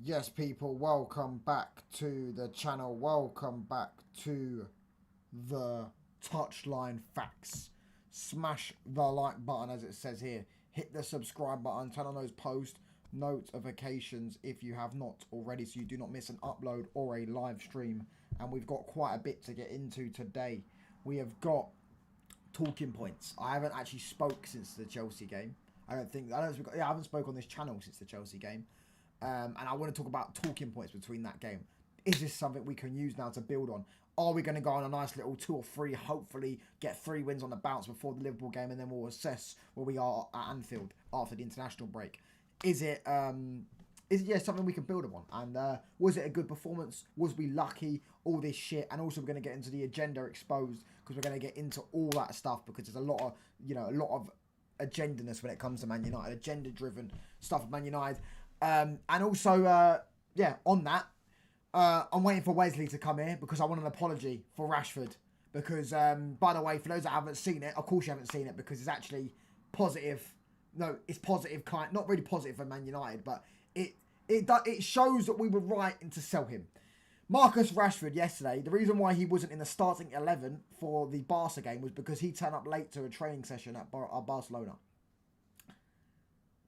Yes, people, welcome back to the channel. Welcome back to the Touchline Facts. Smash the like button as it says here. Hit the subscribe button. Turn on those post notifications if you have not already so you do not miss an upload or a live stream. And we've got quite a bit to get into today. We have got talking points. I haven't actually spoke since the Chelsea game. I haven't spoke on this channel since the Chelsea game. And I want to talk about talking points between that game. Is this something we can use now to build on? Are we going to go on a nice little 2 or 3, hopefully get 3 wins on the bounce before the Liverpool game, and then we'll assess where we are at Anfield after the international break? Is it something we can build upon? And was it a good performance? Was we lucky? All this shit. And also we're going to get into the agenda exposed, because we're going to get into all that stuff, because there's a lot of agendaness when it comes to Man United, agenda-driven stuff at Man United. And also, on that, I'm waiting for Wesley to come here because I want an apology for Rashford. Because, by the way, for those that haven't seen it, of course you haven't seen it because it's actually positive. No, it's positive kind, not really positive for Man United, but it shows that we were right to sell him. Marcus Rashford yesterday, the reason why he wasn't in the starting 11 for the Barca game was because he turned up late to a training session at Barcelona.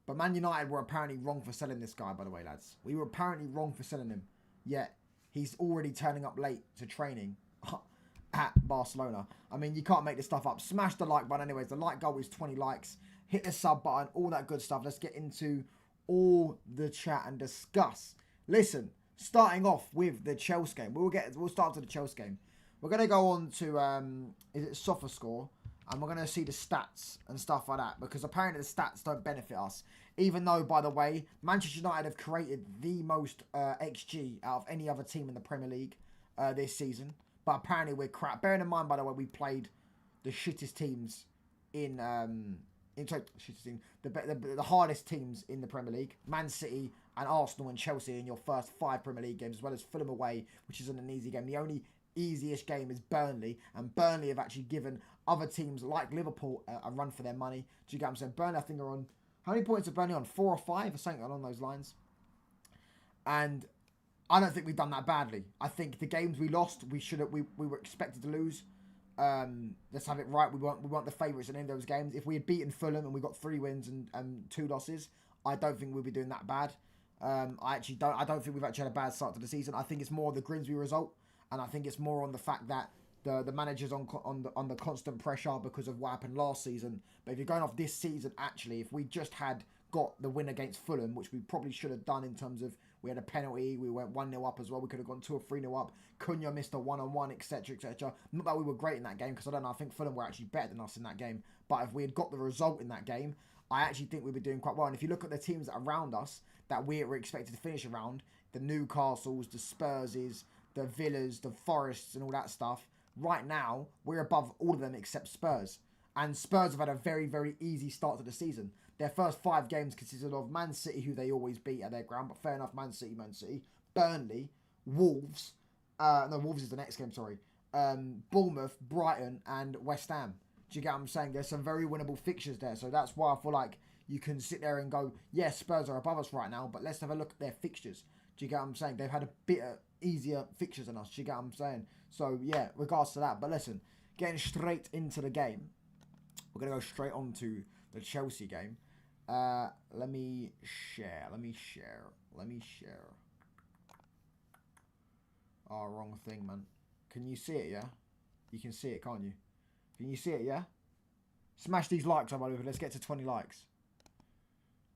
But Man United were apparently wrong for selling this guy, by the way, lads. We were apparently wrong for selling him. Yet, he's already turning up late to training at Barcelona. I mean, you can't make this stuff up. Smash the like button anyways. The like goal is 20 likes. Hit the sub button, all that good stuff. Let's get into all the chat and discuss. Listen, starting off with the Chelsea game. We'll start to the Chelsea game. We're going to go on to, is it SofaScore? And we're going to see the stats and stuff like that. Because apparently the stats don't benefit us. Even though, by the way, Manchester United have created the most XG out of any other team in the Premier League this season. But apparently we're crap. Bearing in mind, by the way, we played the shittest teams the hardest teams in the Premier League. Man City and Arsenal and Chelsea in your first 5 Premier League games, as well as Fulham away, which isn't an easy game. The only easiest game is Burnley, and Burnley have actually given other teams like Liverpool a run for their money. Do you get what I'm saying? Burnley, I think, are on, how many points are Burnley on? 4 or 5 or something along those lines. And I don't think we've done that badly. I think the games we lost, we were expected to lose. Let's have it right. We weren't the favourites in any of those games. If we had beaten Fulham and we got 3 wins and 2 losses, I don't think we'd be doing that bad. I don't think we've actually had a bad start to the season. I think it's more the Grimsby result. And I think it's more on the fact that the manager's under constant pressure because of what happened last season. But if you're going off this season, actually, if we just had got the win against Fulham, which we probably should have done in terms of we had a penalty, we went 1-0 up as well, we could have gone 2 or 3-0 up, Cunha missed a one-on-one, etc., etc. Not that we were great in that game, because I think Fulham were actually better than us in that game. But if we had got the result in that game, I actually think we'd be doing quite well. And if you look at the teams around us that we were expected to finish around, the Newcastles, the Spurses, the Villas, the Forests and all that stuff, right now, we're above all of them except Spurs. And Spurs have had a very, very easy start to the season. Their first 5 games consisted of Man City, who they always beat at their ground, but fair enough, Man City, Burnley, Wolves, Wolves is the next game, sorry, Bournemouth, Brighton and West Ham. Do you get what I'm saying? There's some very winnable fixtures there, so that's why I feel like you can sit there and go, yes, Spurs are above us right now, but let's have a look at their fixtures. Do you get what I'm saying? They've had a bit easier fixtures than us. Do you get what I'm saying? So, yeah, regards to that. But listen, getting straight into the game, we're going to go straight on to the Chelsea game. Let me share. Oh, wrong thing, man. Can you see it, yeah? You can see it, can't you? Can you see it, yeah? Smash these likes, everybody. Let's get to 20 likes.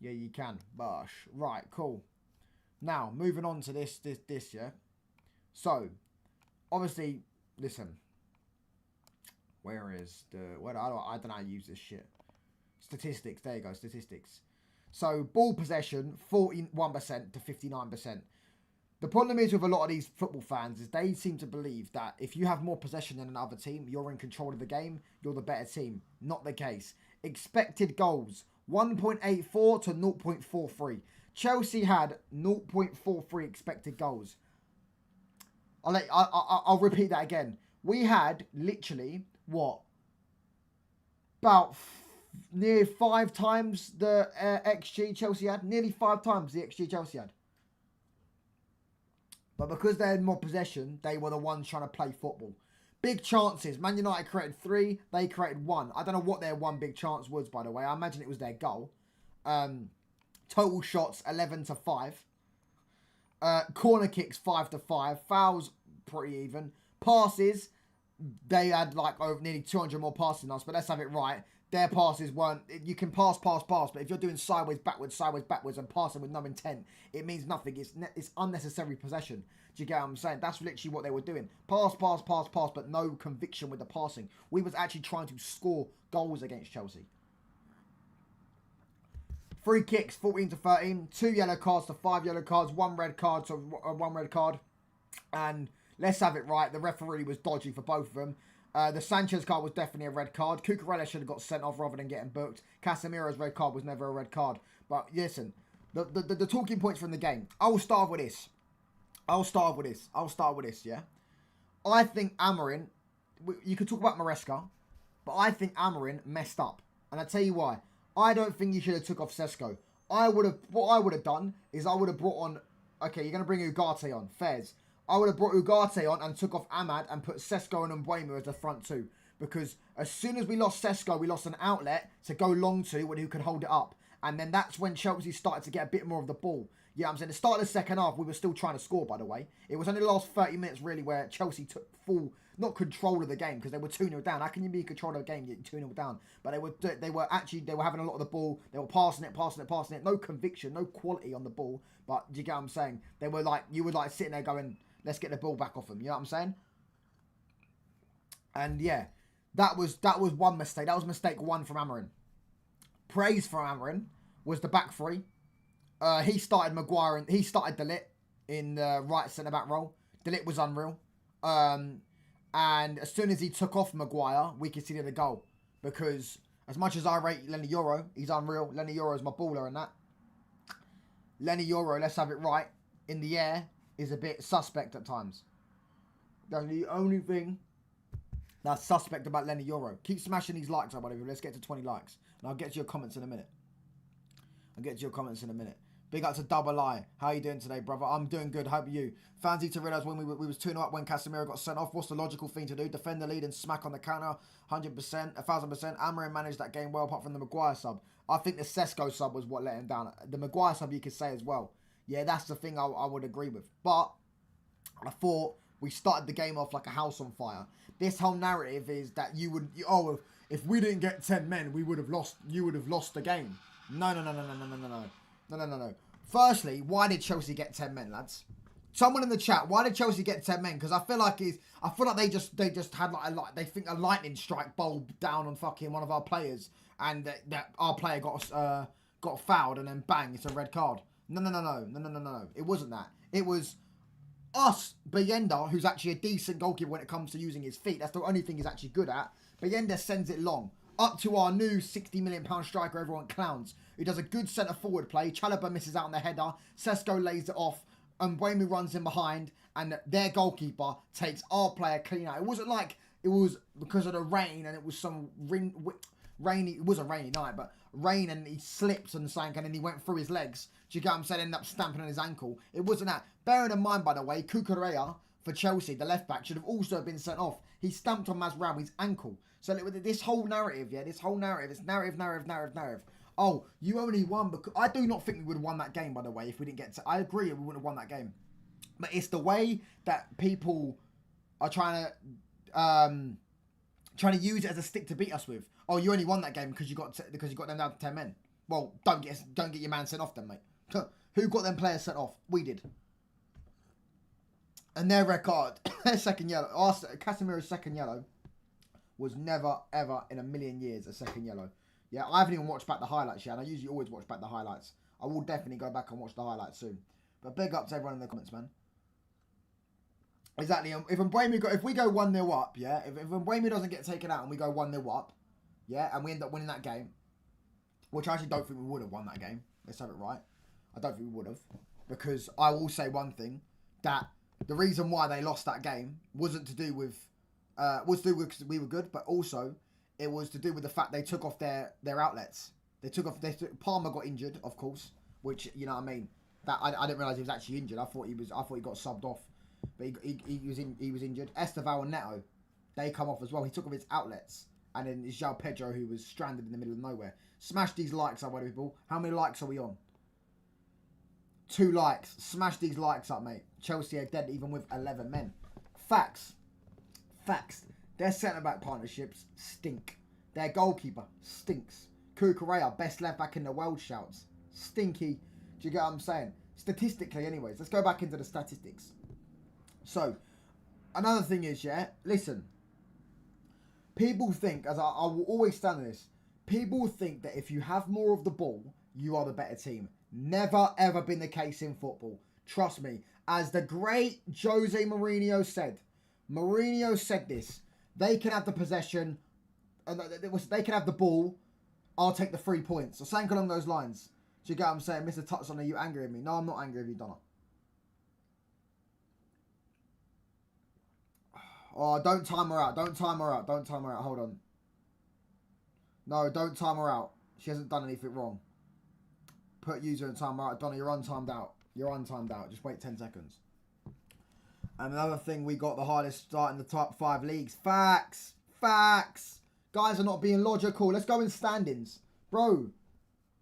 Yeah, you can. Bosh. Right, cool. Now, moving on to this, yeah? So, obviously, listen. Where is the... I don't know how to use this shit. Statistics. There you go, statistics. So, ball possession, 41% to 59%. The problem is with a lot of these football fans is they seem to believe that if you have more possession than another team, you're in control of the game, you're the better team. Not the case. Expected goals, 1.84 to 0.43. Chelsea had 0.43 expected goals. I'll repeat that again. We had literally, what? About near 5 times the XG Chelsea had. Nearly 5 times the XG Chelsea had. But because they had more possession, they were the ones trying to play football. Big chances. Man United created 3. They created 1. I don't know what their one big chance was, by the way. I imagine it was their goal. Total shots, 11-5. Corner kicks, 5-5. Fouls, pretty even. Passes, they had like over nearly 200 more passes than us, but let's have it right. Their passes weren't... You can pass, but if you're doing sideways, backwards, and passing with no intent, it means nothing. It's unnecessary possession. Do you get what I'm saying? That's literally what they were doing. Pass, but no conviction with the passing. We was actually trying to score goals against Chelsea. Free kicks, 14-13. 2 yellow cards to 5 yellow cards. 1 red card to 1 red card. And let's have it right. The referee was dodgy for both of them. The Sanchez card was definitely a red card. Cucurella should have got sent off rather than getting booked. Casemiro's red card was never a red card. But listen, the talking points from the game. I'll start with this, yeah? I think Amorim, you could talk about Maresca, but I think Amorim messed up. And I'll tell you why. I don't think you should have took off Sesko. What I would have done is I would have brought on, okay, you're going to bring Ugarte on, Fez. I would have brought Ugarte on and took off Ahmad and put Sesko and Mbeumo as the front two. Because as soon as we lost Sesko, we lost an outlet to go long to who could hold it up. And then that's when Chelsea started to get a bit more of the ball. Yeah, I'm saying the start of the second half, we were still trying to score, by the way. It was only the last 30 minutes, really, where Chelsea took full, not control of the game, because they were 2-0 down. How can you be in control of the game, yet 2-0 down? But they were having a lot of the ball. They were passing it. No conviction, no quality on the ball. But do you get what I'm saying? They were like, you were like sitting there going, let's get the ball back off them. You know what I'm saying? And yeah, that was one mistake. That was mistake 1 from Amorim. Praise for Amorim was the back 3. He started Maguire and he started De Ligt in the right centre-back role. De Ligt was unreal. And as soon as he took off Maguire, we conceded a goal. Because as much as I rate Lenny Yoro, he's unreal. Lenny Yoro is my baller and that. Lenny Yoro, let's have it right, in the air is a bit suspect at times. That's the only thing that's suspect about Lenny Yoro. Keep smashing these likes up, whatever. Let's get to 20 likes. And I'll get to your comments in a minute. Big up to Double I. How you doing today, brother? I'm doing good. Hope you. Fans need to realise when we was 2-0 up when Casemiro got sent off. What's the logical thing to do? Defend the lead and smack on the counter. 100%, 1,000%. Amorim managed that game well, apart from the Maguire sub. I think the Sesko sub was what let him down. The Maguire sub you could say as well. Yeah, that's the thing I would agree with. But I thought we started the game off like a house on fire. This whole narrative is that if we didn't get 10 men, you would have lost the game. No. Firstly, why did Chelsea get 10 men, lads? Someone in the chat, why did Chelsea get 10 men? Because I feel like they just had they think a lightning strike bulb down on fucking one of our players, and that our player got fouled, and then bang, it's a red card. No. It wasn't that. It was us, Bayenda, who's actually a decent goalkeeper when it comes to using his feet. That's the only thing he's actually good at. Bayenda sends it long. Up to our new £60 million striker, everyone clowns, who does a good centre-forward play. Chalobah misses out on the header. Sesko lays it off. And Mbeumo runs in behind. And their goalkeeper takes our player clean out. It wasn't like it was because of the rain and it was some rainy... It was a rainy night, but rain and he slipped and sank and then he went through his legs. Do you get what I'm saying? Ended up stamping on his ankle. It wasn't that. Bearing in mind, by the way, Cucurella for Chelsea, the left-back, should have also been sent off. He stamped on Mazraoui's ankle. So this whole narrative, it's narrative. Oh, you only won because... I do not think we would have won that game, by the way, if we didn't get to... I agree, we wouldn't have won that game. But it's the way that people are trying to use it as a stick to beat us with. Oh, you only won that game because you got them down to 10 men. Well, don't get your man sent off then, mate. Who got them players sent off? We did. And their record, their second yellow, Casemiro's second yellow, was never, ever in a million years a second yellow. Yeah, I haven't even watched back the highlights yet, and I usually always watch back the highlights. I will definitely go back and watch the highlights soon. But big up to everyone in the comments, man. Exactly. If we go 1-0 up, yeah, if Mbeumo doesn't get taken out and we go 1-0 up, yeah, and we end up winning that game, which I actually don't think we would have won that game. Let's have it right. I don't think we would have. Because I will say one thing, that the reason why they lost that game wasn't to do with... was to do with because we were good, but also it was to do with the fact they took off their outlets. Palmer got injured, of course, which, you know what I mean. That I didn't realise he was actually injured. I thought he got subbed off, but he was injured. Esteval and Neto, they come off as well. He took off his outlets, and then it's João Pedro who was stranded in the middle of nowhere. Smash these likes up, people. How many likes are we on? 2 likes. Smash these likes up, mate. Chelsea are dead even with 11 men. Facts. Their centre-back partnerships stink. Their goalkeeper stinks. Cucurella, best left-back in the world, shouts. Stinky. Do you get what I'm saying? Statistically, anyways. Let's go back into the statistics. So, another thing is, yeah, listen. People think, as I will always stand on this, people think that if you have more of the ball, you are the better team. Never, ever been the case in football. Trust me. As the great Jose Mourinho said this, they can have the possession, and they can have the ball, I'll take the 3 points. Or something along those lines. Do you get what I'm saying? Mr. Tutson, are you angry with me? No, I'm not angry with you, Donna. Oh, don't time her out. Don't time her out. Hold on. No, don't time her out. She hasn't done anything wrong. Put user and time her out. Donna, you're untimed out. Just wait 10 seconds. And another thing, we got the hardest start in the top 5 leagues. Facts. Guys are not being logical. Let's go in standings. Bro.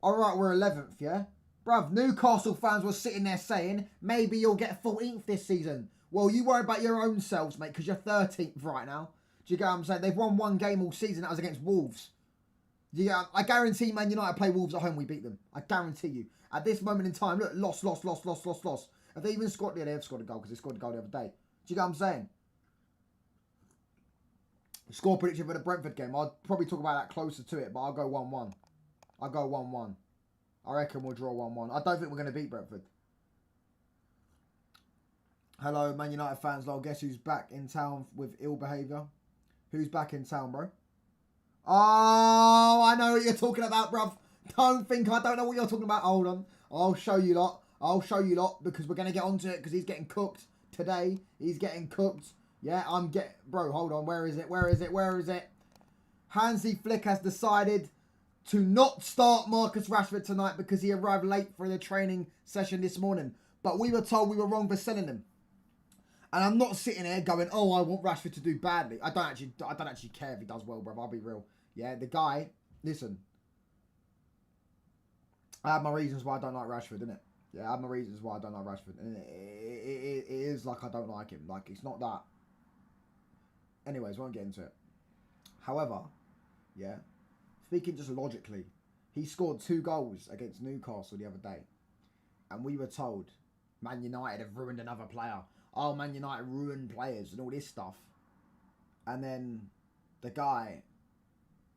Alright, we're 11th, yeah? Bruv, Newcastle fans were sitting there saying, maybe you'll get 14th this season. Well, you worry about your own selves, mate, because you're 13th right now. Do you get what I'm saying? They've won 1 game all season. That was against Wolves. Yeah, I guarantee Man United play Wolves at home, we beat them. I guarantee you. At this moment in time, look, lost. Have they even scored? Yeah, they have scored a goal because they scored a goal the other day. Do you get what I'm saying? Score prediction for the Brentford game. I'll probably talk about that closer to it, but I'll go 1-1. I reckon we'll draw 1-1. I don't think we're going to beat Brentford. Hello, Man United fans. Lol, guess who's back in town with ill behaviour? Who's back in town, bro? Oh, I know what you're talking about, bruv. Don't think I don't know what you're talking about. Hold on. I'll show you lot. Because we're going to get onto it because he's getting cooked today. He's getting cooked. Yeah, Bro, hold on. Where is it? Hansi Flick has decided to not start Marcus Rashford tonight because he arrived late for the training session this morning. But we were told we were wrong for selling him. And I'm not sitting there going, oh, I want Rashford to do badly. I don't actually care if he does well, bro. I'll be real. Yeah, the guy, listen. I have my reasons why I don't like Rashford, innit? Yeah, I have my reasons why I don't like Rashford. And it is like I don't like him. Like, it's not that. Anyways, won't get into it. However, yeah, speaking just logically, he scored 2 goals against Newcastle the other day. And we were told Man United have ruined another player. Oh, Man United ruined players and all this stuff. And then the guy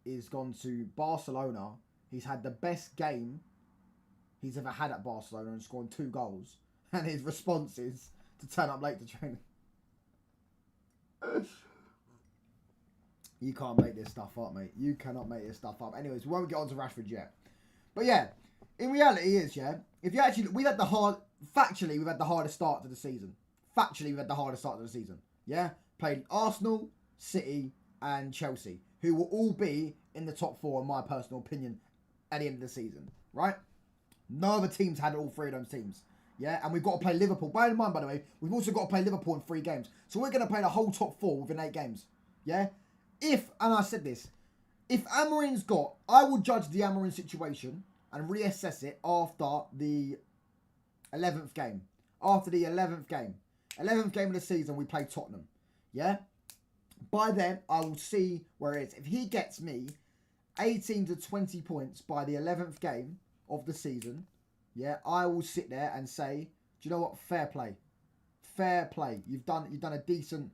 is gone to Barcelona. He's had the best game he's ever had at Barcelona and scored 2 goals. And his response is to turn up late to training. You can't make this stuff up, mate. You cannot make this stuff up. Anyways, we won't get on to Rashford yet. But yeah, in reality is, yeah, if you actually, factually, we've had the hardest start to the season. Yeah? Played Arsenal, City, and Chelsea, who will all be in the top 4, in my personal opinion, at the end of the season. Right? No other teams had all 3 of those teams. Yeah? And we've got to play Liverpool. Bear in mind, by the way, we've also got to play Liverpool in 3 games. So we're going to play the whole top 4 within 8 games. Yeah? And I said this, if Amorim's I will judge the Amorim situation and reassess it after the 11th game. 11th game of the season, we play Tottenham. Yeah? By then, I will see where it is. If he gets me 18 to 20 points by the 11th game of the season, yeah, I will sit there and say, do you know what? Fair play. You've done a decent,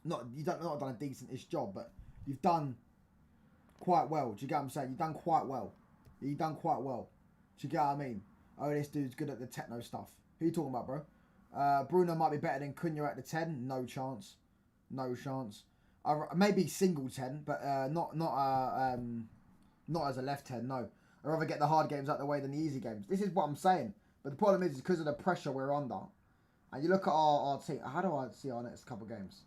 not done a decent-ish job, but you've done quite well. Do you get what I'm saying? You've done quite well. Do you get what I mean? Oh, this dude's good at the techno stuff. Who are you talking about, bro? Bruno might be better than Cunha at the 10. No chance. Maybe single 10, but not as a left 10. No, I'd rather get the hard games out of the way than the easy games. This is what I'm saying. But the problem is because of the pressure we're under. And you look at our team. How do I see our next couple of games?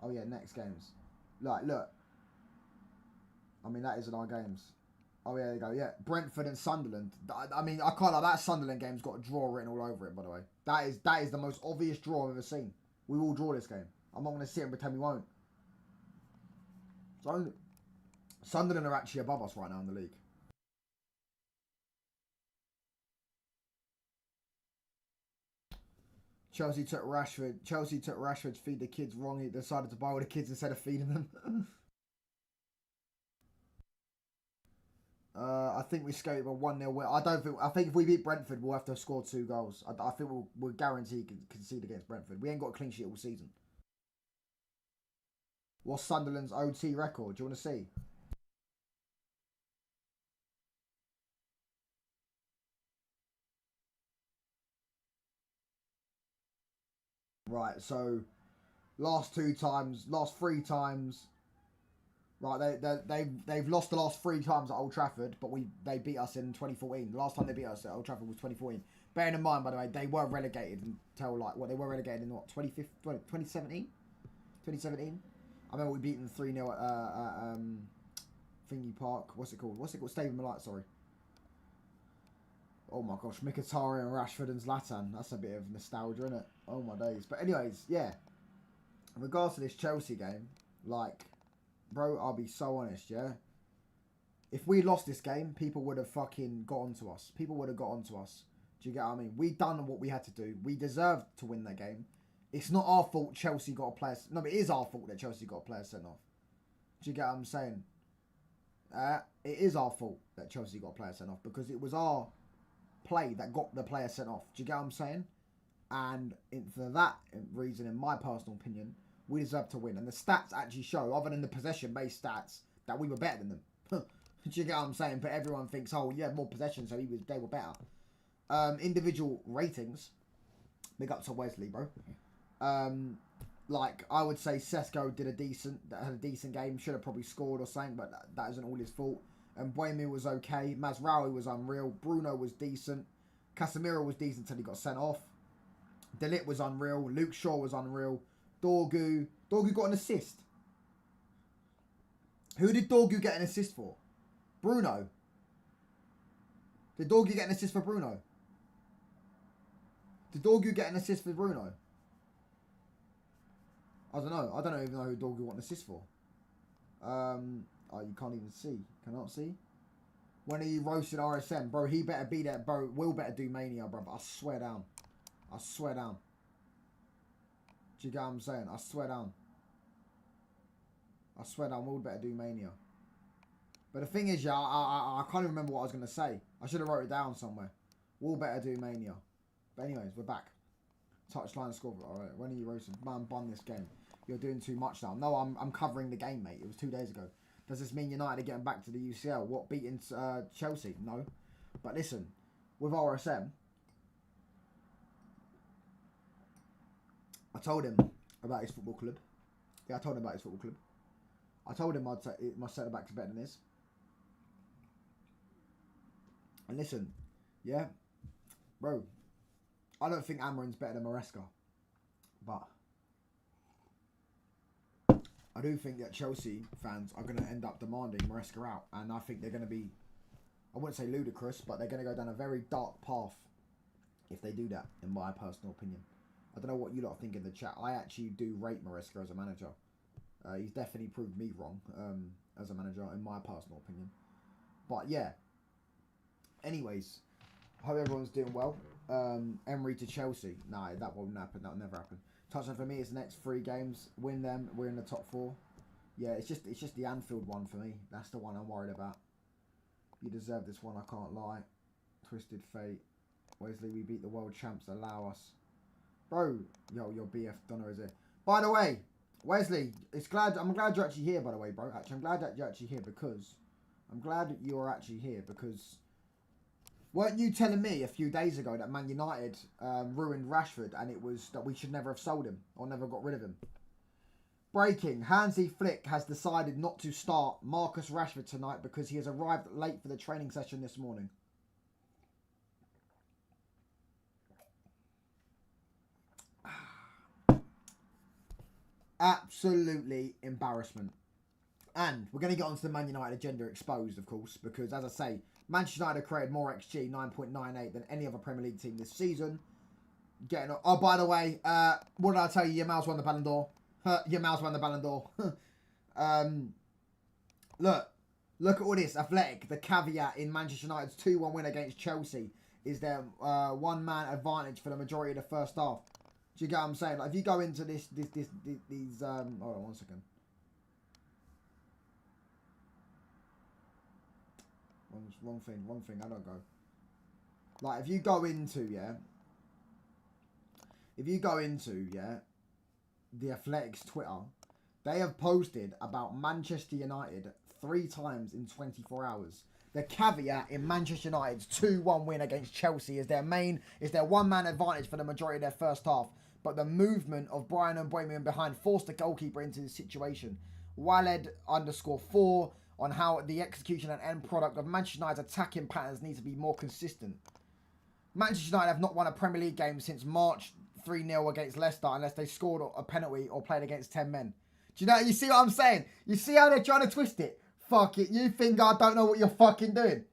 Oh yeah, next games. Like, look. I mean, that isn't our games. Oh, yeah, there you go. Yeah, Brentford and Sunderland. I mean, I can't lie. That Sunderland game's got a draw written all over it, by the way. That is the most obvious draw I've ever seen. We will draw this game. I'm not going to sit and pretend we won't. So, Sunderland are actually above us right now in the league. Chelsea took Rashford to feed the kids wrong. He decided to buy all the kids instead of feeding them. I think we skated a 1-0 win. I think if we beat Brentford, we'll have to score 2 goals. I think we'll guarantee concede against Brentford. We ain't got a clean sheet all season. What's Sunderland's OT record? Do you want to see? Right, so last 3 times. Right, they've lost the last 3 times at Old Trafford, but they beat us in 2014. The last time they beat us at Old Trafford was 2014. Bearing in mind, by the way, they were relegated until they were relegated in 2017? 2017? I remember we beat them 3-0 at Thingy Park. What's it called? Stadium of Light, sorry. Oh my gosh, Mkhitaryan, Rashford and Zlatan. That's a bit of nostalgia, isn't it? Oh my days. But anyways, yeah. In regards to this Chelsea game, like, bro, I'll be so honest, yeah? If we lost this game, people would have fucking got onto us. People would have got onto us. Do you get what I mean? We done what we had to do. We deserved to win that game. It's not our fault Chelsea got a player... No, but it is our fault that Chelsea got a player sent off. Do you get what I'm saying? It is our fault that Chelsea got a player sent off because it was our play that got the player sent off. Do you get what I'm saying? And for that reason, in my personal opinion, we deserve to win. And the stats actually show, other than the possession-based stats, that we were better than them. Do you get what I'm saying? But everyone thinks, oh, you had more possession, so they were better. Individual ratings, big up to Wesley, bro. Like, I would say Sesko had a decent game. Should have probably scored or something, but that isn't all his fault. And Buemi was okay. Mazraoui was unreal. Bruno was decent. Casemiro was decent until he got sent off. De Ligt was unreal. Luke Shaw was unreal. Dorgu got an assist. Who did Dorgu get an assist for? Bruno. Did Dorgu get an assist for Bruno? Did Dorgu get an assist for Bruno? I don't know. I don't even know who Dorgu got an assist for. Oh, you can't even see. Cannot see. When he roasted RSM, bro, he better be there, bro. Will better do Mania, bro. I swear down. I swear down. Do you get what I'm saying? I swear down. I swear down. Will better do Mania. But the thing is, yeah, I can't even remember what I was going to say. I should have wrote it down somewhere. Will better do Mania. But anyways, we're back. Touchline score. Alright, when are you roasting? Man, bun this game. You're doing too much now. No, I'm covering the game, mate. It was 2 days ago. Does this mean United are getting back to the UCL? What, beating Chelsea? No. But listen, with RSM, I told him about his football club. Yeah, I told him about his football club. I told him my centre-back's better than his. And listen, yeah, bro, I don't think Amarin's better than Maresca. But I do think that Chelsea fans are going to end up demanding Maresca out. And I think they're going to be, I wouldn't say ludicrous, but they're going to go down a very dark path if they do that, in my personal opinion. I don't know what you lot think in the chat. I actually do rate Maresca as a manager. He's definitely proved me wrong as a manager, in my personal opinion. But yeah. Anyways, hope everyone's doing well. Emery to Chelsea. Nah, that won't happen. That'll never happen. Touchdown for me is the next 3 games. Win them. We're in the top 4. Yeah, it's just the Anfield one for me. That's the one I'm worried about. You deserve this one, I can't lie. Twisted Fate. Wesley, we beat the world champs. Allow us. Bro, your BF Donner is it. By the way, Wesley, I'm glad you're actually here, by the way, bro. Actually, I'm glad that you're actually here because... Weren't you telling me a few days ago that Man United ruined Rashford and it was that we should never have sold him or never got rid of him? Breaking. Hansi Flick has decided not to start Marcus Rashford tonight because he has arrived late for the training session this morning. Absolutely embarrassment. And we're going to get onto the Man United agenda exposed, of course, because, as I say, Manchester United created more XG, 9.98, than any other Premier League team this season. Oh, by the way, what did I tell you? Your mouse won the Ballon d'Or. Your mouse won the Ballon d'Or. Look at all this. Athletic, the caveat in Manchester United's 2-1 win against Chelsea is their one-man advantage for the majority of the first half. Do you get what I'm saying? Like, if you go into these, hold on 1 second. Wrong thing, I don't go. Like, if you go into, the Athletics Twitter, they have posted about Manchester United 3 times in 24 hours. The caveat in Manchester United's 2-1 win against Chelsea is their one-man advantage for the majority of their first half. But the movement of Brian Mbeumo behind forced the goalkeeper into this situation. Waled_4 on how the execution and end product of Manchester United's attacking patterns needs to be more consistent. Manchester United have not won a Premier League game since March 3-0 against Leicester unless they scored a penalty or played against 10 men. Do you know? You see what I'm saying? You see how they're trying to twist it? Fuck it. You think I don't know what you're fucking doing?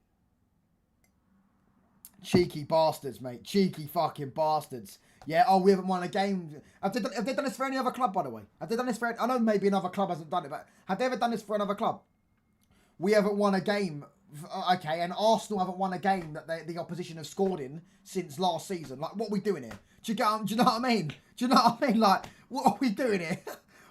Cheeky bastards, mate. Cheeky fucking bastards. Yeah, oh, we haven't won a game. Have they done this for any other club, by the way? Have they done this for... I know maybe another club hasn't done it, but have they ever done this for another club? We haven't won a game. Okay, and Arsenal haven't won a game that the opposition have scored in since last season. Like, what are we doing here? Do you know what I mean? Do you know what I mean? Like, what are we doing here?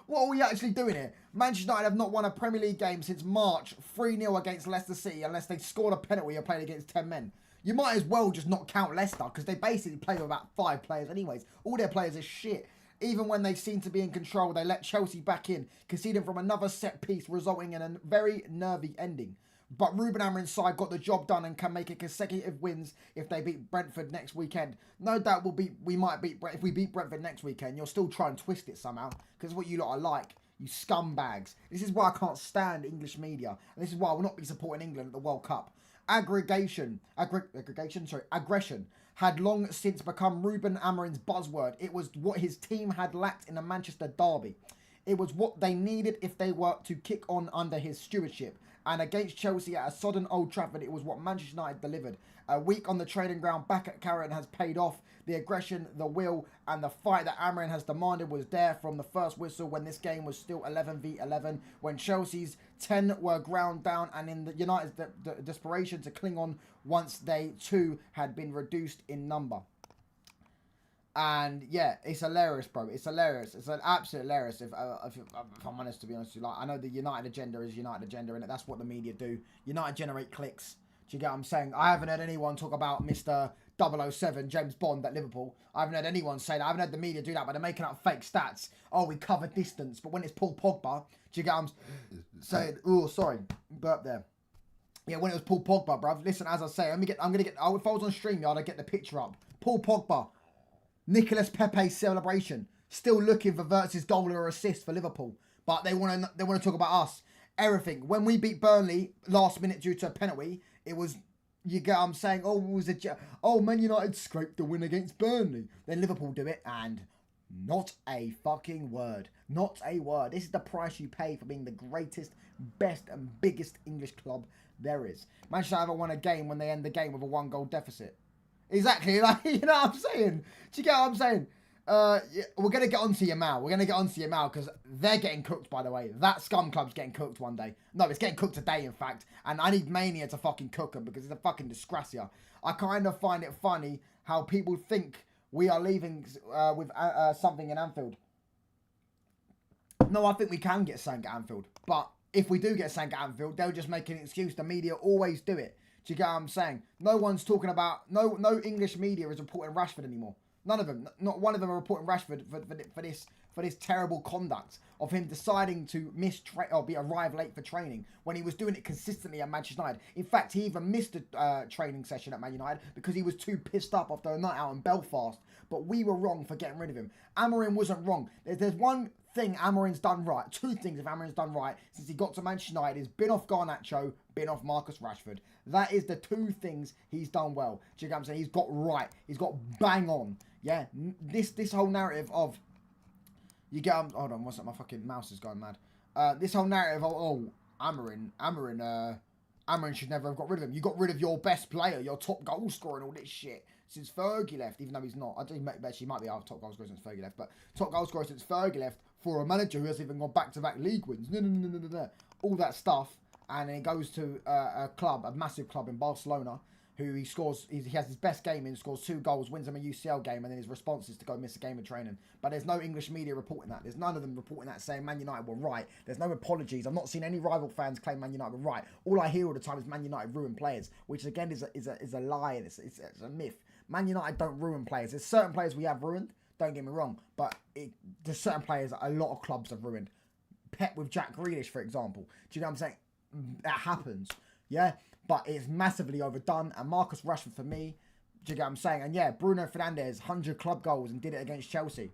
What are we actually doing here? Manchester United have not won a Premier League game since March 3-0 against Leicester City unless they scored a penalty or played against 10 men. You might as well just not count Leicester because they basically play with about 5 players anyways. All their players are shit. Even when they seem to be in control, they let Chelsea back in, conceding from another set piece, resulting in a very nervy ending. But Ruben Amorim's side got the job done and can make it consecutive wins if they beat Brentford next weekend. No doubt we might beat if we beat Brentford next weekend. You'll still try and twist it somehow because what you lot are like, you scumbags. This is why I can't stand English media, and this is why I will not be supporting England at the World Cup. Aggression had long since become Ruben Amorim's buzzword. It was what his team had lacked in the Manchester derby. It was what they needed if they were to kick on under his stewardship. And against Chelsea at a sodden Old Trafford, it was what Manchester United delivered. A week on the training ground back at Carrington has paid off. The aggression, the will, and the fight that Amorim has demanded was there from the first whistle when this game was still 11v11, when Chelsea's 10 were ground down and in the United's desperation to cling on once they too had been reduced in number. And yeah, it's hilarious, bro. It's hilarious. It's an absolute hilarious. If I'm honest, to be honest with you, like I know the United agenda is United agenda, and that's what the media do. United generate clicks. Do you get what I'm saying? I haven't heard anyone talk about Mr. 007 James Bond at Liverpool. I haven't heard anyone say that. I haven't heard the media do that, but they're making up fake stats. Oh, we cover distance, but when it's Paul Pogba, do you get what I'm saying? Oh, sorry, burp there. Yeah, when it was Paul Pogba, bruv. Listen, as I say, if I was on StreamYard, I'd get the picture up. Paul Pogba. Nicolas Pepe's celebration, still looking for Wirtz's goal or assist for Liverpool, but they want to talk about us. Everything. When we beat Burnley last minute due to a penalty, it was, you get what I'm saying, Man United scraped the win against Burnley. Then Liverpool do it and not a fucking word. Not a word. This is the price you pay for being the greatest, best and biggest English club there is. Manchester haven't won a game when they end the game with a 1-goal deficit. Exactly, like, you know what I'm saying? Do you get what I'm saying? Yeah, we're going to get onto your Mal. We're going to get onto your Mal because they're getting cooked, by the way. That scum club's getting cooked one day. No, it's getting cooked today, in fact. And I need Mania to fucking cook them because it's a fucking disgracia. I kind of find it funny how people think we are leaving with something in Anfield. No, I think we can get something at Anfield. But if we do get something at Anfield, they'll just make an excuse. The media always do it. Do you get what I'm saying? No one's talking about... No English media is reporting Rashford anymore. None of them. Not one of them are reporting Rashford for this terrible conduct of him deciding to arrive late for training when he was doing it consistently at Manchester United. In fact, he even missed a training session at Man United because he was too pissed up after a night out in Belfast. But we were wrong for getting rid of him. Amorim wasn't wrong. There's one thing Amorim's done right. 2 things if Amorim's done right since he got to Manchester United is bin off Garnacho, bin off Marcus Rashford. That is the 2 things he's done well. Do you get what I'm saying? He's got right. He's got bang on. Yeah, this whole narrative of... You get... hold on, what's that? My fucking mouse is going mad. This whole narrative of, Amarin should never have got rid of him. You got rid of your best player, your top goal scorer and all this shit since Fergie left, even though he's not. I think he might be our top goal scorer since Fergie left, but top goal scorer since Fergie left for a manager who hasn't even gone back-to-back league wins. No. All that stuff, and then he goes to a massive club in Barcelona, who he has his best game in, scores 2 goals, wins him a UCL game, and then his response is to go miss a game of training. But there's no English media reporting that. There's none of them reporting that, saying Man United were right. There's no apologies. I've not seen any rival fans claim Man United were right. All I hear all the time is Man United ruin players, which again is a lie. It's a myth. Man United don't ruin players. There's certain players we have ruined, don't get me wrong, but there's certain players that a lot of clubs have ruined. Pep with Jack Grealish, for example. Do you know what I'm saying? That happens. Yeah? But it's massively overdone. And Marcus Rashford, for me, do you get what I'm saying? And yeah, Bruno Fernandes, 100 club goals and did it against Chelsea.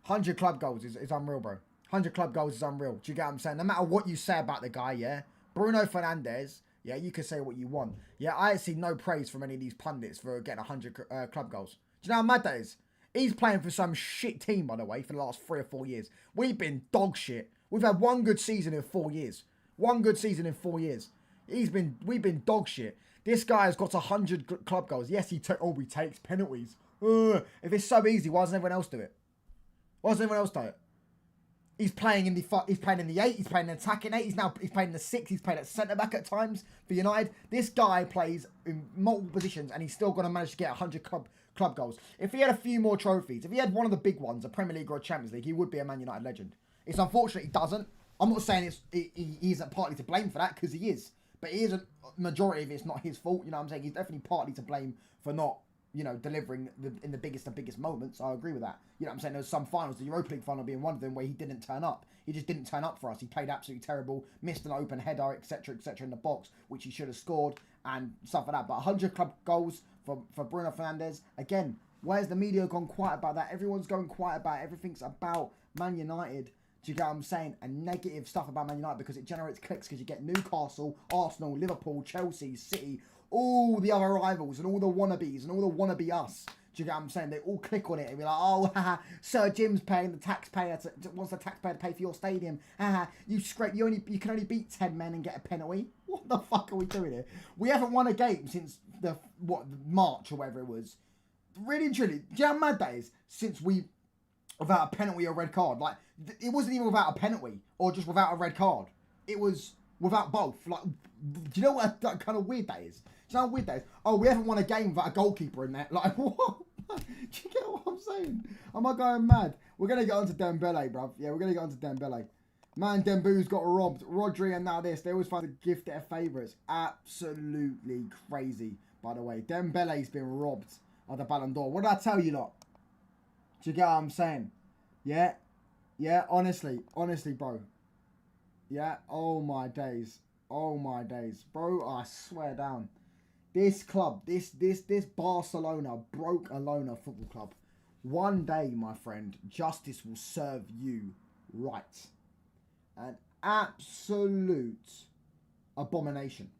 100 club goals is unreal, bro. 100 club goals is unreal. Do you get what I'm saying? No matter what you say about the guy, yeah? Bruno Fernandes, yeah, you can say what you want. Yeah, I see no praise from any of these pundits for getting 100 club goals. Do you know how mad that is? He's playing for some shit team, by the way, for the last 3 or 4 years. We've been dog shit. We've had one good season in 4 years. One good season in 4 years. We've been dog shit. This guy has got 100 club goals. Yes, he takes penalties. If it's so easy, why doesn't everyone else do it? Why doesn't everyone else do it? He's playing in the 8. He's playing in the attacking 8. He's playing in the 6. He's playing at centre back at times for United. This guy plays in multiple positions, and he's still going to manage to get 100 club goals. If he had a few more trophies, if he had one of the big ones, a Premier League or a Champions League, he would be a Man United legend. It's unfortunate he doesn't. I'm not saying he isn't partly to blame for that, because he is. But he isn't, majority of it's not his fault, you know what I'm saying? He's definitely partly to blame for not, delivering in the biggest moments. I agree with that. You know what I'm saying? There's some finals, the Europa League final being one of them, where he didn't turn up. He just didn't turn up for us. He played absolutely terrible, missed an open header, etc., in the box, which he should have scored, and stuff like that. But 100 club goals for Bruno Fernandes. Again, where's the media gone quiet about that? Everyone's going quiet about it. Everything's about Man United. Do you get what I'm saying? And negative stuff about Man United, because it generates clicks, because you get Newcastle, Arsenal, Liverpool, Chelsea, City, all the other rivals and all the wannabes and all the wannabe us. Do you get what I'm saying? They all click on it and be like, oh, haha, Sir Jim's paying the taxpayer wants the taxpayer to pay for your stadium. Haha, you can only beat 10 men and get a penalty. What the fuck are we doing here? We haven't won a game since March or whatever it was. Really and truly, do you know how mad that is? Since without a penalty or red card. Like, it wasn't even without a penalty or just without a red card. It was without both. Like, do you know what kind of weird that is? Do you know how weird that is? Oh, we haven't won a game without a goalkeeper in there. Like, what? Do you get what I'm saying? Am I going mad? We're going to get onto Dembele, bruv. Yeah, we're going to get onto Dembele. Man, Dembu's got robbed. Rodri and now this. They always find to gift their favourites. Absolutely crazy, by the way. Dembele's been robbed of the Ballon d'Or. What did I tell you lot? Do you get what I'm saying? Yeah? Yeah, honestly, bro. Yeah, oh my days. Oh my days. Bro, I swear down. This club, this Barcelona broke Alona football club. One day, my friend, justice will serve you right. An absolute abomination.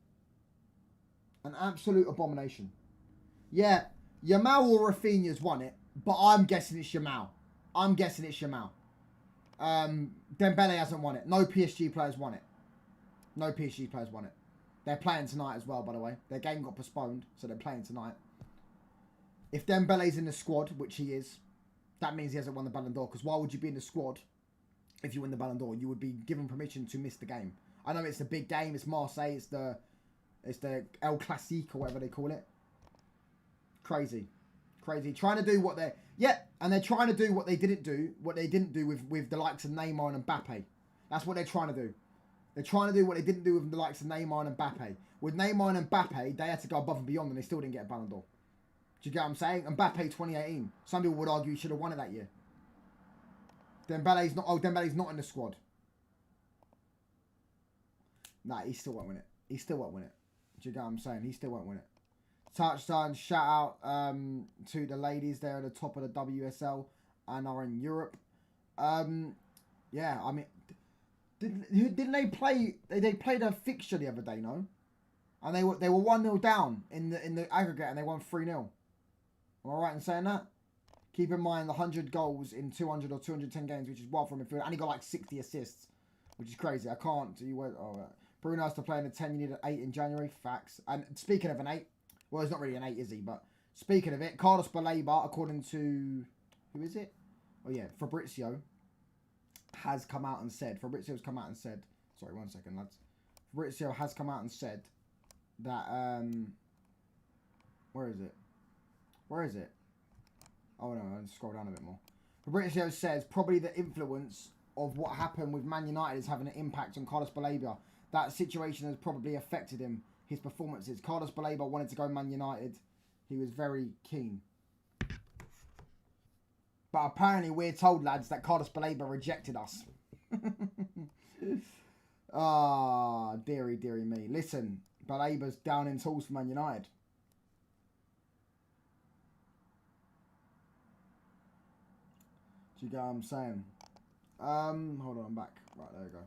An absolute abomination. Yeah, Yamal or Rafinha's won it, but I'm guessing it's Yamal. Dembele hasn't won it. No PSG players won it. They're playing tonight as well, by the way. Their game got postponed, so they're playing tonight. If Dembele's in the squad, which he is, that means he hasn't won the Ballon d'Or. Because why would you be in the squad if you win the Ballon d'Or? You would be given permission to miss the game. I know it's a big game. It's Marseille. It's the El Clasique or whatever they call it. Crazy. Trying to do what they're... Yeah, and they're trying to do what they didn't do. What they didn't do with the likes of Neymar and Mbappe. That's what they're trying to do. They're trying to do what they didn't do with the likes of Neymar and Mbappe. With Neymar and Mbappe, they had to go above and beyond and they still didn't get a Ballon d'Or. Do you get what I'm saying? Mbappe 2018. Some people would argue he should have won it that year. Dembele's not in the squad. Nah, he still won't win it. Do you get what I'm saying? He still won't win it. Touchdown, shout out to the ladies there at the top of the WSL and are in Europe. Yeah, I mean... Didn't they play? They played a fixture the other day, no? And they were 1-0 down in the aggregate, and they won 3-0. Am I right in saying that? Keep in mind the 100 goals in 200 or 210 games, which is wild from midfield. And he got like 60 assists. which is crazy. I can't do you. Bruno has to play in a 10. You need an 8 in January. Facts. And speaking of an 8, well, he's not really an 8, is he? But speaking of it, Carlos Baleba, according to who is it? Oh yeah, Fabrizio has come out and said. Fabrizio's come out and said. Sorry, 1 second, lads. Fabrizio has come out and said that. Where is it? Where is it? Oh no, I'll scroll down a bit more. Fabrizio says probably the influence of what happened with Man United is having an impact on Carlos Baleba. That situation has probably affected him, his performances. Carlos Baleba wanted to go Man United. He was very keen. But apparently we're told, lads, that Carlos Baleba rejected us. Ah, dearie, dearie me. Listen, Baleba's down in tools for Man United. Do you get what I'm saying? Hold on, I'm back. Right, there we go.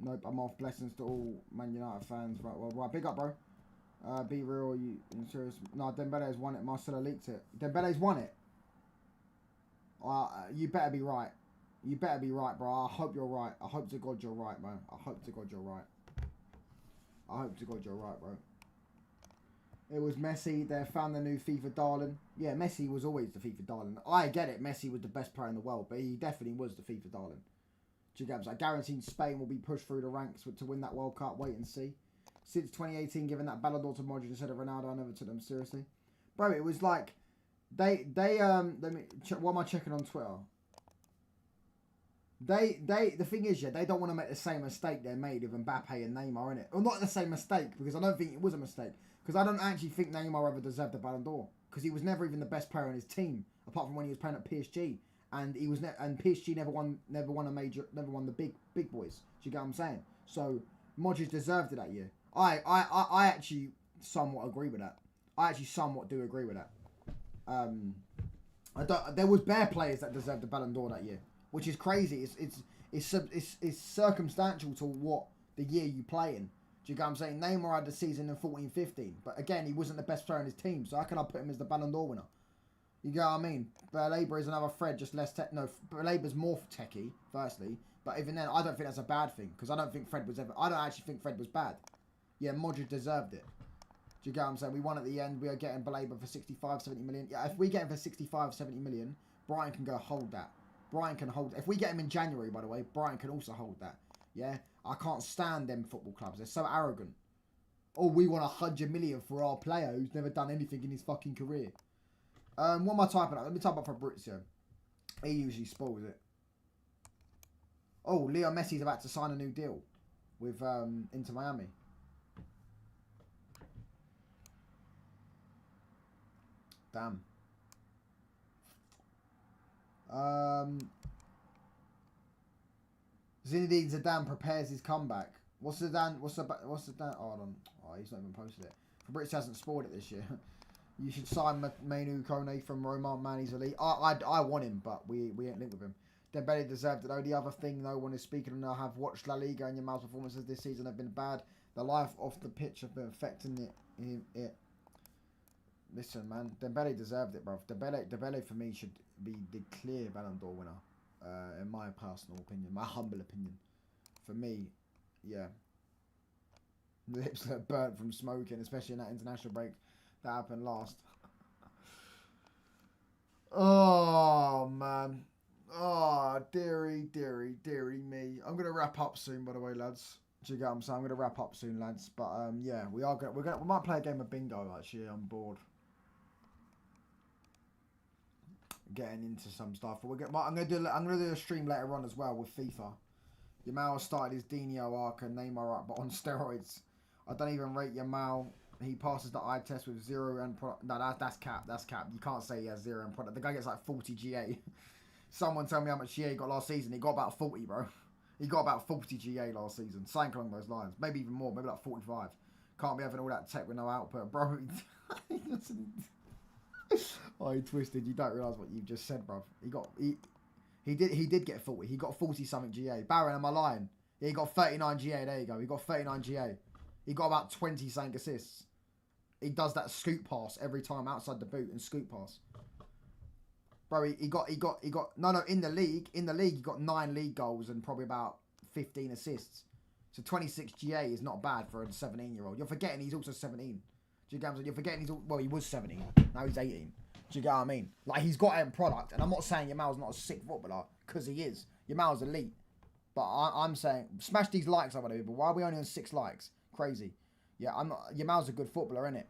Nope, I'm off. Blessings to all Man United fans. Right, well, right, big up, bro. Be real, you serious? No, Dembele's won it. Marcelo leaked it. Dembele's won it. You better be right. You better be right, bro. I hope you're right. I hope to God you're right, man. I hope to God you're right. I hope to God you're right, bro. It was Messi. They found the new FIFA darling. Yeah, Messi was always the FIFA darling. I get it. Messi was the best player in the world, but he definitely was the FIFA darling. Do you get what I'm saying? I guarantee Spain will be pushed through the ranks to win that World Cup. Wait and see. Since 2018, giving that Ballon d'Or to Modric instead of Ronaldo, I never took them seriously. Bro, it was like let me check, what am I checking on Twitter? The thing is, yeah, they don't want to make the same mistake they made with Mbappe and Neymar, innit? Well, not the same mistake, because I don't think it was a mistake. Because I don't actually think Neymar ever deserved the Ballon d'Or, because he was never even the best player on his team, apart from when he was playing at PSG, and he was and PSG never won the big boys. Do you get what I'm saying? So Modric deserved it that year. I actually somewhat agree with that. I actually somewhat do agree with that. There was bare players that deserved the Ballon d'Or that year, which is crazy. It's circumstantial to what the year you play in. Do you get what I'm saying? Neymar had the season in 14-15, but again, he wasn't the best player in his team, so how can I put him as the Ballon d'Or winner? You get what I mean? Baleba is another Fred, just less tech. No, Baleba's more techie, firstly, but even then, I don't think that's a bad thing, because I don't think Fred was ever. I don't actually think Fred was bad. Yeah, Modric deserved it. Do you get what I'm saying? We won at the end. We are getting Baleba for 65, 70 million. Yeah, if we get him for 65, 70 million, Brian can go hold that. Brian can hold. If we get him in January, by the way, Brian can also hold that. Yeah, I can't stand them football clubs. They're so arrogant. Oh, we want 100 million for our player who's never done anything in his fucking career. What am I typing up? Let me type up Fabrizio. He usually spoils it. Oh, Leo Messi's about to sign a new deal with Inter Miami. Damn. Zinedine Zidane prepares his comeback. What's Zidane? What's the? Oh, hold on. Oh, he's not even posted it. Fabrizio hasn't spoiled it this year. You should sign Manu Kone from Roma, man. He's elite. I want him, but we ain't linked with him. Dembele deserved it though. The other thing no one is speaking on, I have watched La Liga, and Yamal's performances this season have been bad. The life off the pitch have been affecting it. Listen, man, Dembele deserved it, bro. Dembele for me should be the clear Ballon d'Or winner, in my personal opinion, my humble opinion. For me, yeah. The lips look burnt from smoking, especially in that international break that happened last. Oh, man. Oh, dearie me. I'm going to wrap up soon, by the way, lads. Do you get what I'm saying? I'm going to wrap up soon, lads. But, yeah, we might play a game of bingo, actually. I'm bored. Getting into some stuff. But I'm gonna do a stream later on as well with FIFA. Yamal started his Dino arc and Neymar up, but on steroids. I don't even rate Yamal. He passes the eye test with 0 end product. No, that's cap. That's cap. You can't say he has 0 end product. The guy gets like 40 GA. Someone tell me how much GA he got last season. He got about 40, bro. He got about 40 GA last season. Something along those lines. Maybe even more. Maybe like 45. Can't be having all that tech with no output, bro. Oh, he twisted. You don't realise what you've just said, bro. He did get 40. He got 40 something GA. Baron, am I lying? Yeah, he got 39 GA. There you go. He got 39 GA. He got about 20 something assists. He does that scoop pass every time outside the boot and scoop pass. Bro, he got no, in the league, he got 9 league goals and probably about 15 assists. So 26 GA is not bad for a 17-year-old. You're forgetting he's also 17. Do you get what I'm saying? You're forgetting he was 17. Now he's 18. Do you get what I mean? Like, he's got end product. And I'm not saying Yamal's not a sick footballer, because he is. Yamal's elite. But I'm saying, smash these likes, I'm but why are we only on 6 likes? Crazy. Yeah, I'm not. Yamal's a good footballer, innit?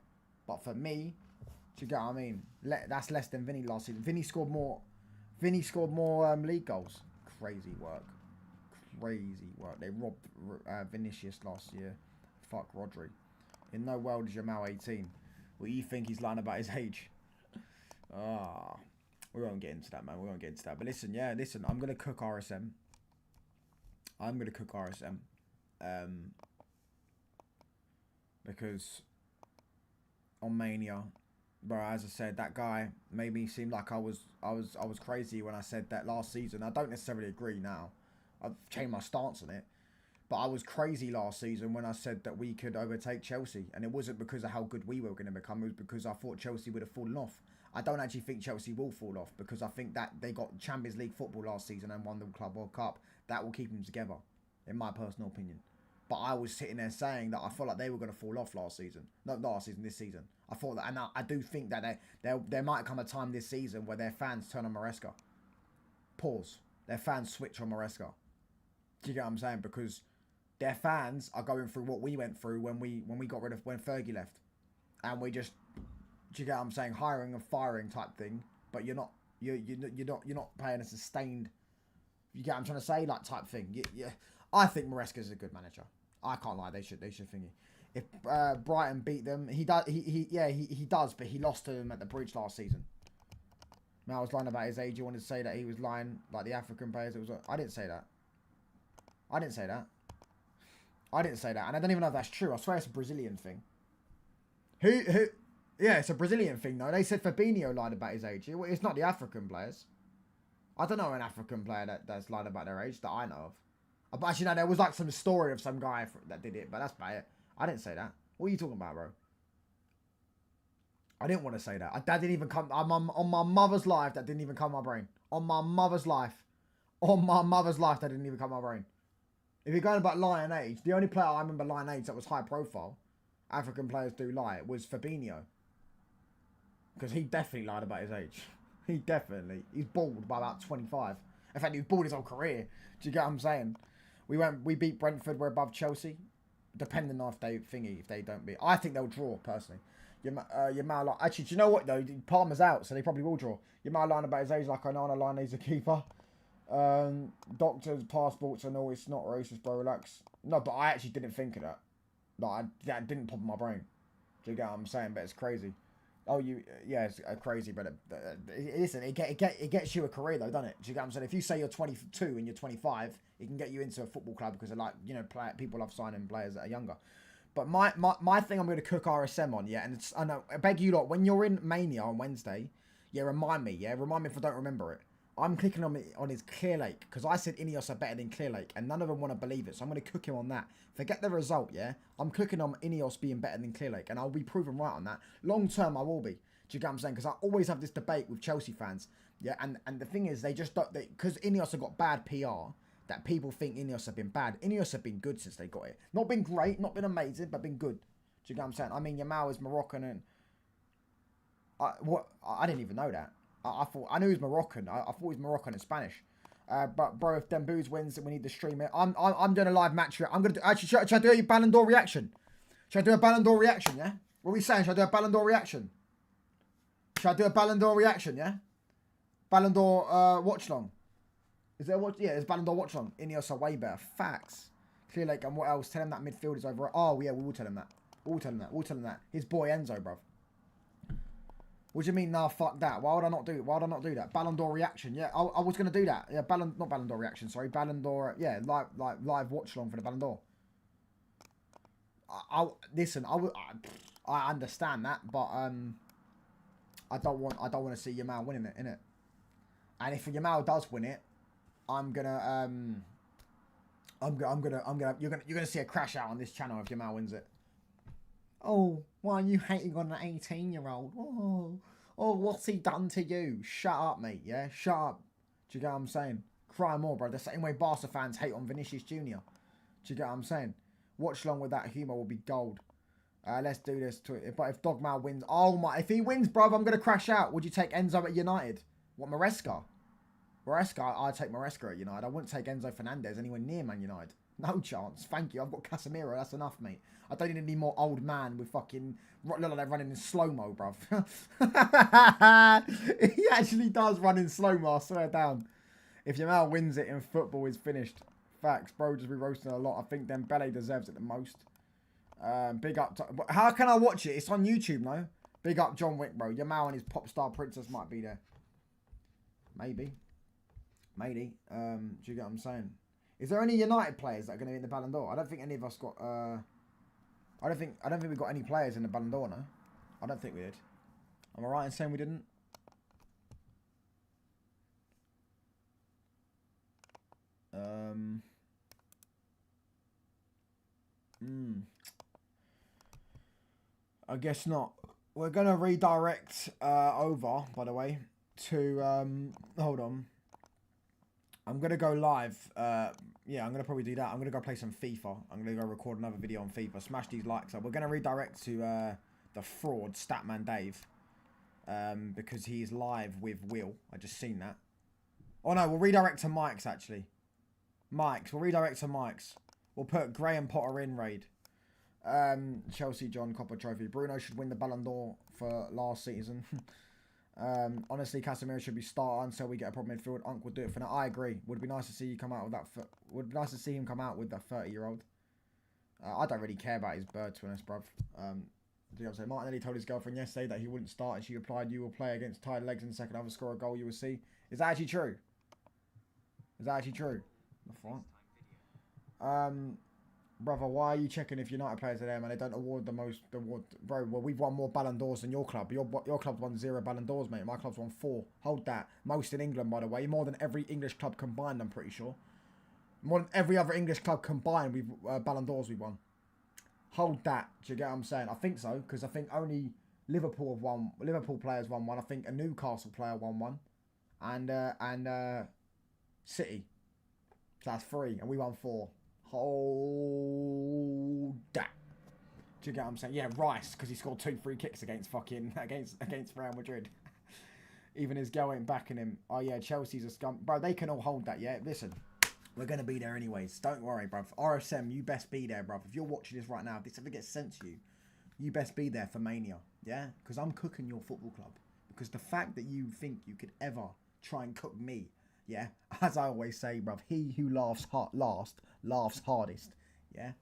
But for me, do you get what I mean? That's less than Vinny last season. Vinny scored more league goals. Crazy work. Crazy work. They robbed Vinicius last year. Fuck Rodri. In no world is Yamal 18. Well, you think he's lying about his age? We won't get into that, man. We won't get into that. But listen, I'm going to cook RSM. Because on Mania, bro, as I said, that guy made me seem like I was crazy when I said that last season. I don't necessarily agree now. I've changed my stance on it. But I was crazy last season when I said that we could overtake Chelsea. And it wasn't because of how good we were going to become. It was because I thought Chelsea would have fallen off. I don't actually think Chelsea will fall off, because I think that they got Champions League football last season and won the Club World Cup. That will keep them together, in my personal opinion. But I was sitting there saying that I felt like they were going to fall off last season. Not last season, this season. I thought that, and I do think that there might come a time this season where their fans turn on Maresca. Pause. Their fans switch on Maresca. Do you get what I'm saying? Because their fans are going through what we went through when we got rid of, when Fergie left, and we just, do you get what I'm saying, hiring and firing type thing. But you're not paying a sustained, you get what I'm trying to say, like type thing. Yeah, I think Maresca's a good manager. I can't lie. They should thingy. If Brighton beat them, he does, but he lost to them at the bridge last season. Now I was lying about his age. You wanted to say that he was lying like the African players. I didn't say that. I didn't say that, and I don't even know if that's true. I swear it's a Brazilian thing. Who? Yeah, it's a Brazilian thing, though. They said Fabinho lied about his age. It's not the African players. I don't know an African player that's lied about their age that I know of. But actually, no, there was like some story of some guy that did it, but that's about it. I didn't say that. What are you talking about, bro? I didn't want to say that. That didn't even come. I'm on my mother's life. That didn't even come my brain. On my mother's life. That didn't even come my brain. If you're going about lying age, the only player I remember lying age that was high profile, African players do lie, was Fabinho. Because he definitely lied about his age. He's bald by about 25. In fact, he was bald his whole career. Do you get what I'm saying? We beat Brentford, we're above Chelsea. Depending on if they don't beat. I think they'll draw, personally. Yamal, actually, do you know what, though? Palmer's out, so they probably will draw. Yamal lying about his age like Onana lying he's a keeper. Doctors, passports and all, it's not racist, bro, relax. No, but I actually didn't think of that. Like, that didn't pop in my brain. Do you get what I'm saying? But it's crazy. Oh, it's crazy, but listen, it gets you a career, though, doesn't it? Do you get what I'm saying? If you say you're 22 and you're 25, it can get you into a football club because, people love signing players that are younger. But my thing I'm going to cook RSM on, yeah, and I beg you lot, when you're in Mania on Wednesday, remind me if I don't remember it. I'm clicking on his Clear Lake, because I said Ineos are better than Clear Lake, and none of them want to believe it, so I'm going to cook him on that. Forget the result, yeah? I'm clicking on Ineos being better than Clear Lake, and I'll be proven right on that. Long term, I will be. Do you get what I'm saying? Because I always have this debate with Chelsea fans, yeah? And the thing is, they just don't, because Ineos have got bad PR, that people think Ineos have been bad. Ineos have been good since they got it. Not been great, not been amazing, but been good. Do you get what I'm saying? I mean, Yamal is Moroccan, and I didn't even know that. I knew he was Moroccan. I thought he was Moroccan and Spanish. But bro, if Dembouz wins, we need to stream it. I'm doing a live match here. I'm gonna should I do a Ballon d'Or reaction? Should I do a Ballon d'Or reaction? Yeah. What are we saying? Should I do a Ballon d'Or reaction? Yeah. Ballon d'Or watch long. Is there what? Yeah, there's Ballon d'Or watch long. Ineos are way better. Facts. Clear Lake and what else? Tell him that midfield is over. Oh yeah, we will tell him that. We'll tell him that. His boy Enzo, bruv. What do you mean, nah, fuck that? Why would I not do that? Ballon d'Or reaction, yeah. I was going to do that. Yeah, not Ballon d'Or reaction, sorry. Ballon d'Or, yeah, live watch along for the Ballon d'Or. Listen, I understand that, but I don't want to see Yamal winning it, innit? And if Yamal does win it, you're gonna see a crash out on this channel if Yamal wins it. Oh, why are you hating on an 18-year-old? Oh, what's he done to you? Shut up, mate, yeah? Shut up. Do you get what I'm saying? Cry more, bro. The same way Barca fans hate on Vinicius Jr. Do you get what I'm saying? Watch along with that humour will be gold. Let's do this. But if Dogma wins... Oh, my... If he wins, bro, I'm going to crash out. Would you take Enzo at United? What, Maresca? Maresca? I'd take Maresca at United. I wouldn't take Enzo Fernandez anywhere near Man United. No chance. Thank you. I've got Casemiro. That's enough, mate. I don't need any more old man with fucking... Look like they're running in slow-mo, bruv. He actually does run in slow-mo, I swear down. If Yamal wins it in football, is finished. Facts, bro. Just be roasting a lot. I think Dembele deserves it the most. Big up. How can I watch it? It's on YouTube, no? Big up John Wick, bro. Yamal and his pop star princess might be there. Maybe. Maybe. Do you get what I'm saying? Is there any United players that are going to be in the Ballon d'Or? I don't think any of us got... I don't think we got any players in the Ballon d'Or, no? I don't think we did. Am I right in saying we didn't? I guess not. We're going to redirect over, by the way, to... hold on. I'm going to go live. Yeah, I'm going to probably do that. I'm going to go play some FIFA. I'm going to go record another video on FIFA. Smash these likes up. We're going to redirect to the fraud, Statman Dave. Because he's live with Will. I just seen that. Oh, no. We'll redirect to Mike's, actually. Mike's. We'll redirect to Mike's. We'll put Graham Potter in raid. Chelsea, John, Copper Trophy. Bruno should win the Ballon d'Or for last season. Honestly, Casemiro should be starter until we get a proper midfield. Unc would do it for now. I agree. Would be nice to see you come out with that. Would be nice to see him come out with that 30-year-old. I don't really care about his bird, to be honest, bruv. Do you know what I'm saying? Martinelli told his girlfriend yesterday that he wouldn't start, and she replied, "You will play against tired legs in the second half and score a goal. You will see." Is that actually true? Is that actually true? The front. Brother, why are you checking if United players are there, man? They don't award the most... Bro, well, we've won more Ballon d'Ors than your club. Your club's won 0 Ballon d'Ors, mate. My club's won 4. Hold that. Most in England, by the way. More than every English club combined, I'm pretty sure. More than every other English club combined, we've Ballon d'Ors we won. Hold that. Do you get what I'm saying? I think so, because I think only Liverpool have won... Liverpool players won 1. I think a Newcastle player won 1. And City. So that's 3, and we won 4. Hold that. Do you get what I'm saying? Yeah, Rice, because he scored 2 free kicks against Real Madrid. Even his girl ain't backing him. Oh yeah, Chelsea's a scum. Bro, they can all hold that, yeah? Listen, we're going to be there anyways. Don't worry, bruv. RSM, you best be there, bruv. If you're watching this right now, if this ever gets sent to you, you best be there for Mania, yeah? Because I'm cooking your football club. Because the fact that you think you could ever try and cook me, yeah? As I always say, bruv, he who laughs last laughs hardest, yeah?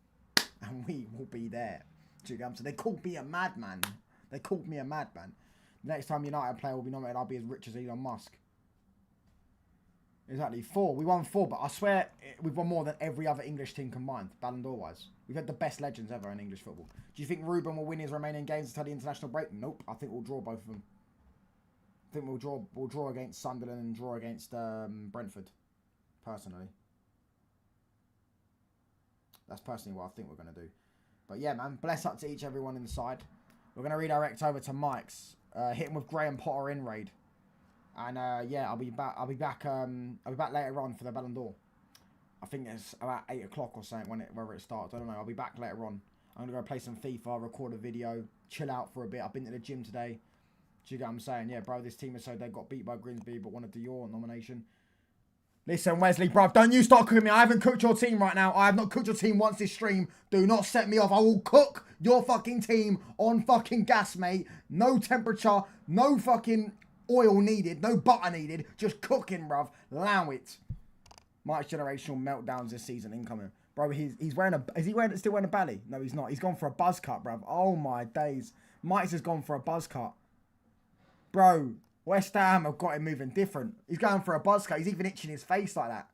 And we will be there. Do you get what I'm saying? They called me a madman. They called me a madman. Next time United player will be nominated, I'll be as rich as Elon Musk. Exactly. 4. We won 4, but I swear we've won more than every other English team combined, Ballon d'Or wise. We've had the best legends ever in English football. Do you think Ruben will win his remaining games until the international break? Nope. I think we'll draw both of them. I think we'll draw against Sunderland and draw against Brentford, personally. That's personally what I think we're going to do. But yeah, man, bless up to everyone inside. We're going to redirect over to Mike's. Hit him with Graham Potter in raid. And yeah, I'll be back later on for the Ballon d'Or. I think it's about 8 o'clock or something whenever it starts. I don't know. I'll be back later on. I'm going to go play some FIFA, record a video, chill out for a bit. I've been to the gym today. Do you get what I'm saying? Yeah, bro, this team is so they got beat by Grimsby but wanted to do your nomination. Listen, Wesley, bruv, don't you start cooking me. I haven't cooked your team right now. I have not cooked your team once this stream. Do not set me off. I will cook your fucking team on fucking gas, mate. No temperature, no fucking oil needed, no butter needed. Just cooking, bruv. Allow it. Mike's generational meltdowns this season incoming. Bro, he's wearing a... Is he still wearing a belly? No, he's not. He's gone for a buzz cut, bruv. Oh, my days. Mike's has gone for a buzz cut. Bro... West Ham have got him moving different. He's going for a buzz cut. He's even itching his face like that.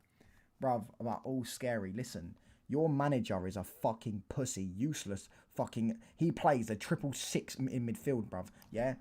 Bruv, I'm like, all scary. Listen, your manager is a fucking pussy, useless fucking... He plays a 666 in midfield, bruv. Yeah?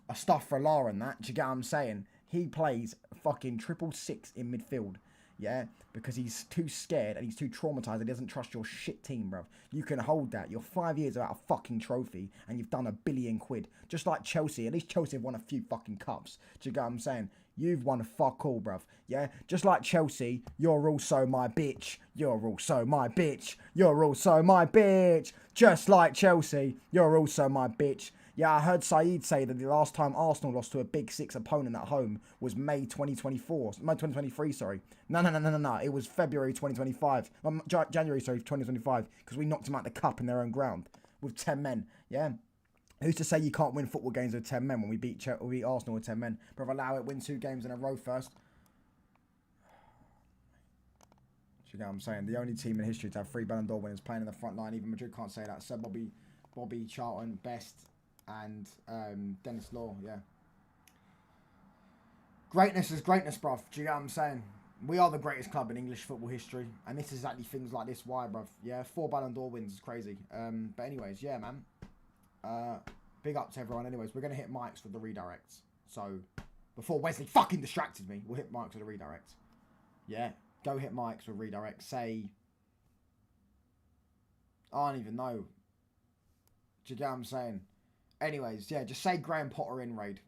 A stuff for Lara and that. Do you get what I'm saying? He plays fucking 666 in midfield. yeah, because he's too scared and he's too traumatized and he doesn't trust your shit team, bruv. You can hold that. You're 5 years without a fucking trophy and you've done £1 billion. Just like Chelsea. At least Chelsea have won a few fucking cups. Do you get what I'm saying? You've won fuck all, bruv. Yeah? Just like Chelsea, you're also my bitch. You're also my bitch. You're also my bitch. Just like Chelsea, you're also my bitch. Yeah, I heard Saeed say that the last time Arsenal lost to a Big Six opponent at home was May 2024. May 2023, sorry. No. It was February 2025. January, sorry, 2025. Because we knocked them out the cup in their own ground with 10 men. Yeah? Who's to say you can't win football games with 10 men when we beat Arsenal with 10 men? But allow it, win 2 games in a row first. You know what I'm saying? The only team in history to have 3 Ballon d'Or winners playing in the front line. Even Madrid can't say that. So Bobby Charlton, Best, and Dennis Law, yeah. Greatness is greatness, bruv. Do you get what I'm saying? We are the greatest club in English football history. And this is exactly things like this why, bruv. Yeah, 4 Ballon d'Or wins is crazy. But anyways, yeah, man. Big up to everyone. Anyways, we're going to hit mics for the redirects. So, before Wesley fucking distracted me, we'll hit mics for the redirects. Yeah, go hit mics for redirects. Say, I don't even know. Do you get what I'm saying? Anyways, yeah, just say Graham Potter in raid.